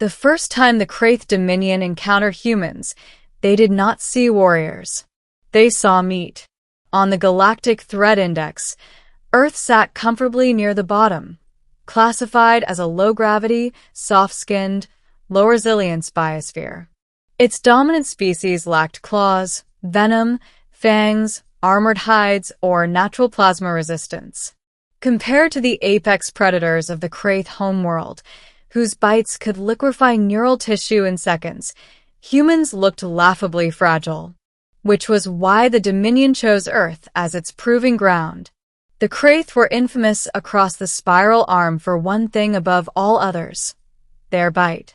The first time the Kraith Dominion encountered humans, they did not see warriors. They saw meat. On the Galactic Threat Index, Earth sat comfortably near the bottom, classified as a low-gravity, soft-skinned, low-resilience biosphere. Its dominant species lacked claws, venom, fangs, armored hides, or natural plasma resistance. Compared to the apex predators of the Kraith homeworld, whose bites could liquefy neural tissue in seconds, humans looked laughably fragile, which was why the Dominion chose Earth as its proving ground. The Kraith were infamous across the spiral arm for one thing above all others: their bite.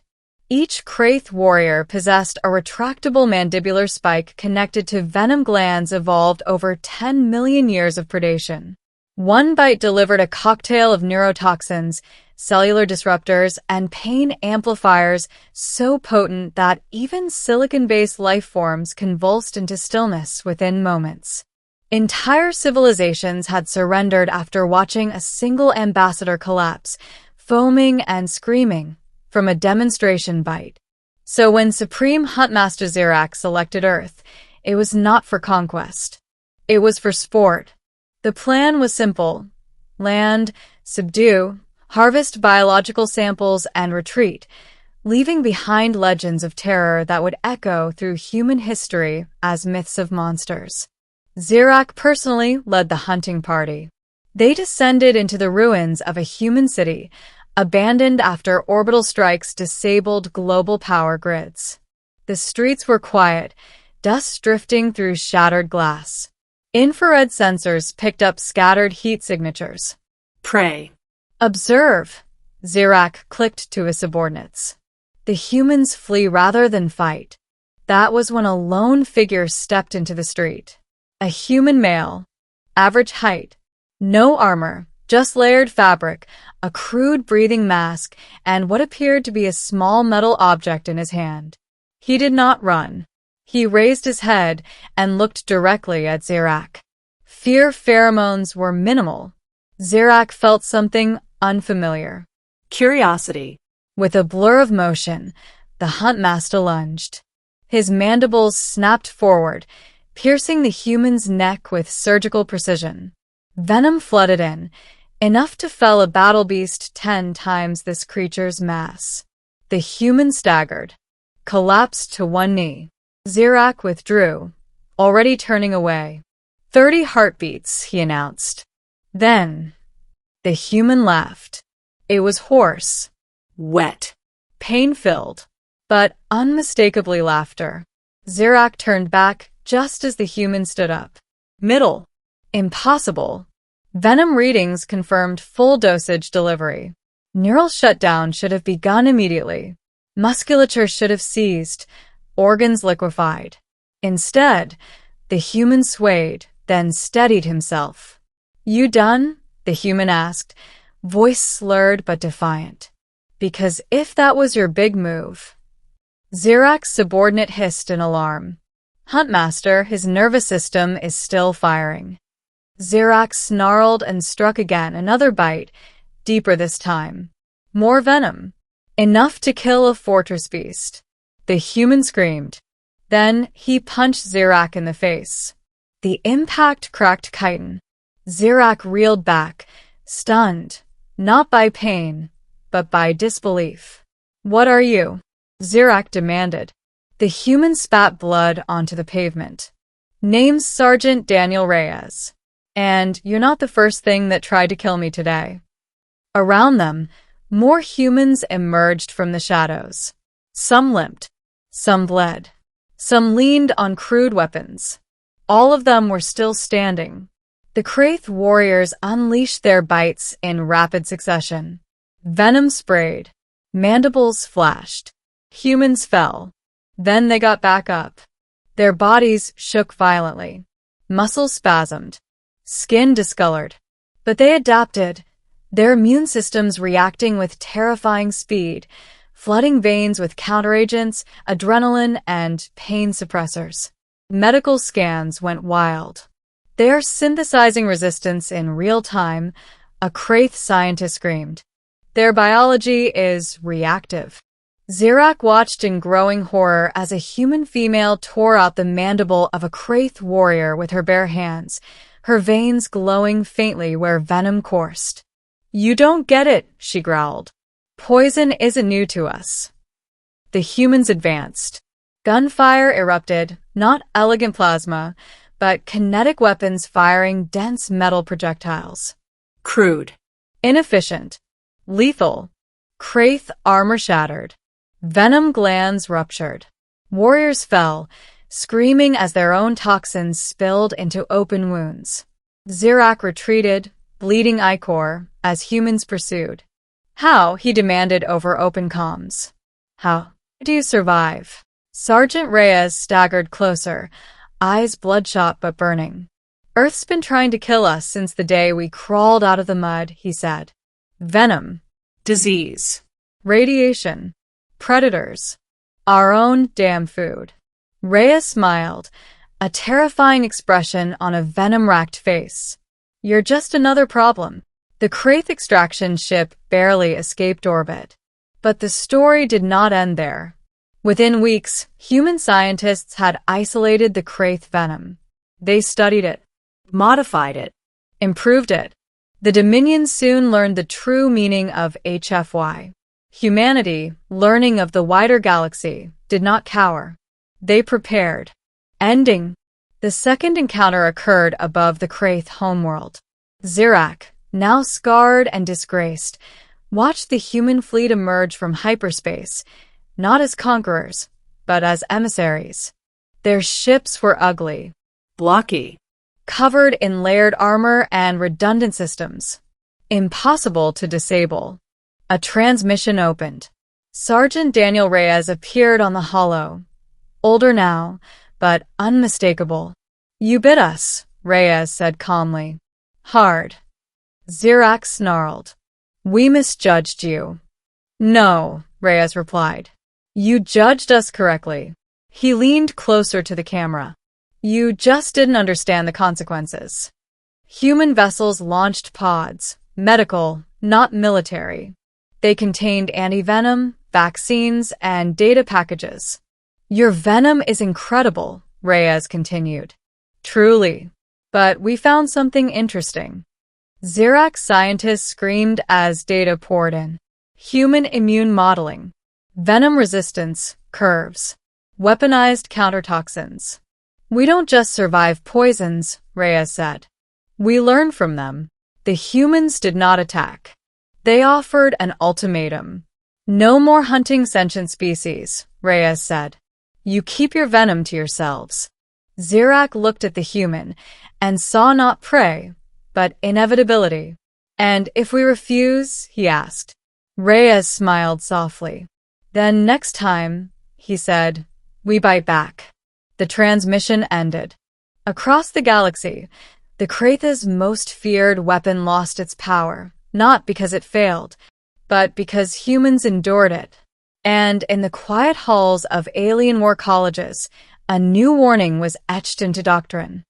Each Kraith warrior possessed a retractable mandibular spike connected to venom glands evolved over 10 million years of predation. One bite delivered a cocktail of neurotoxins, cellular disruptors, and pain amplifiers so potent that even silicon-based life forms convulsed into stillness within moments. Entire civilizations had surrendered after watching a single ambassador collapse, foaming and screaming, from a demonstration bite. So when Supreme Huntmaster Zirak selected Earth, it was not for conquest. It was for sport. The plan was simple: land, subdue, harvest biological samples, and retreat, leaving behind legends of terror that would echo through human history as myths of monsters. Zirak personally led the hunting party. They descended into the ruins of a human city, abandoned after orbital strikes disabled global power grids. The streets were quiet, dust drifting through shattered glass. Infrared sensors picked up scattered heat signatures. Prey. Observe, Zirak clicked to his subordinates. The humans flee rather than fight. That was when a lone figure stepped into the street. A human male. Average height. No armor, just layered fabric, a crude breathing mask, and what appeared to be a small metal object in his hand. He did not run. He raised his head and looked directly at Zirak. Fear pheromones were minimal. Zirak felt something unfamiliar. Curiosity. With a blur of motion, the Huntmaster lunged. His mandibles snapped forward, piercing the human's neck with surgical precision. Venom flooded in, enough to fell a battle beast 10 times this creature's mass. The human staggered, collapsed to one knee. Zirak withdrew, already turning away. 30 heartbeats, he announced. Then, the human laughed. It was hoarse, Wet. pain-filled, but unmistakably laughter. Zirak turned back just as the human stood up. Middle. Impossible. Venom readings confirmed full dosage delivery. Neural shutdown should have begun immediately. Musculature should have seized, organs liquefied. Instead, the human swayed, then steadied himself. You done? The human asked, voice slurred but defiant. Because if that was your big move. Zirak's subordinate hissed in alarm. Huntmaster, his nervous system is still firing. Zirak snarled and struck again, another bite, deeper this time. More venom. Enough to kill a fortress beast. The human screamed. Then he punched Zirak in the face. The impact cracked chitin. Zirak reeled back, stunned, not by pain, but by disbelief. What are you? Zirak demanded. The human spat blood onto the pavement. Name's Sergeant Daniel Reyes. And you're not the first thing that tried to kill me today. Around them, more humans emerged from the shadows. Some limped. Some bled. Some leaned on crude weapons. All of them were still standing. The Kraith warriors unleashed their bites in rapid succession. Venom sprayed. Mandibles flashed. Humans fell. Then they got back up. Their bodies shook violently. Muscles spasmed. Skin discolored. But they adapted, their immune systems reacting with terrifying speed, flooding veins with counteragents, adrenaline, and pain suppressors. Medical scans went wild. They are synthesizing resistance in real time, a Kraith scientist screamed. Their biology is reactive. Zirak watched in growing horror as a human female tore out the mandible of a Kraith warrior with her bare hands, her veins glowing faintly where venom coursed. "You don't get it," she growled. "Poison isn't new to us." The humans advanced. Gunfire erupted, not elegant plasma, but kinetic weapons firing dense metal projectiles. Crude. Inefficient. Lethal. Kraith armor shattered. Venom glands ruptured. Warriors fell, screaming as their own toxins spilled into open wounds. Zirak retreated, bleeding ichor, as humans pursued. "How?" he demanded over open comms. "How do you survive?" Sergeant Reyes staggered closer, eyes bloodshot but burning. "Earth's been trying to kill us since the day we crawled out of the mud," he said. "Venom. Disease. Radiation. Predators. Our own damn food." Reyes smiled, a terrifying expression on a venom-racked face. "You're just another problem." The Kraith extraction ship barely escaped orbit. But the story did not end there. Within weeks, human scientists had isolated the Kraith venom. They studied it, Modified it. improved it. The Dominion soon learned the true meaning of HFY. Humanity, learning of the wider galaxy, did not cower. They prepared. Ending. The second encounter occurred above the Kraith homeworld. Zirak, now scarred and disgraced, watched the human fleet emerge from hyperspace, not as conquerors, but as emissaries. Their ships were ugly, Blocky. covered in layered armor and redundant systems. Impossible to disable. A transmission opened. Sergeant Daniel Reyes appeared on the holo. Older now, but unmistakable. "You bit us," Reyes said calmly. "Hard." Zirak snarled. "We misjudged you." "No," Reyes replied. "You judged us correctly." He leaned closer to the camera. "You just didn't understand the consequences." Human vessels launched pods, medical, not military. They contained anti-venom, vaccines, and data packages. "Your venom is incredible," Reyes continued. "Truly. But we found something interesting." Zirak scientists screamed as data poured in. Human immune modeling. Venom resistance curves. Weaponized countertoxins. "We don't just survive poisons," Reyes said. "We learn from them." The humans did not attack. They offered an ultimatum. "No more hunting sentient species," Reyes said. "You keep your venom to yourselves." Zirak looked at the human and saw not prey, but inevitability. "And if we refuse?" he asked. Reyes smiled softly. "Then next time," he said, "we bite back." The transmission ended. Across the galaxy, the Kraith's most feared weapon lost its power, not because it failed, but because humans endured it. And in the quiet halls of alien war colleges, a new warning was etched into doctrine.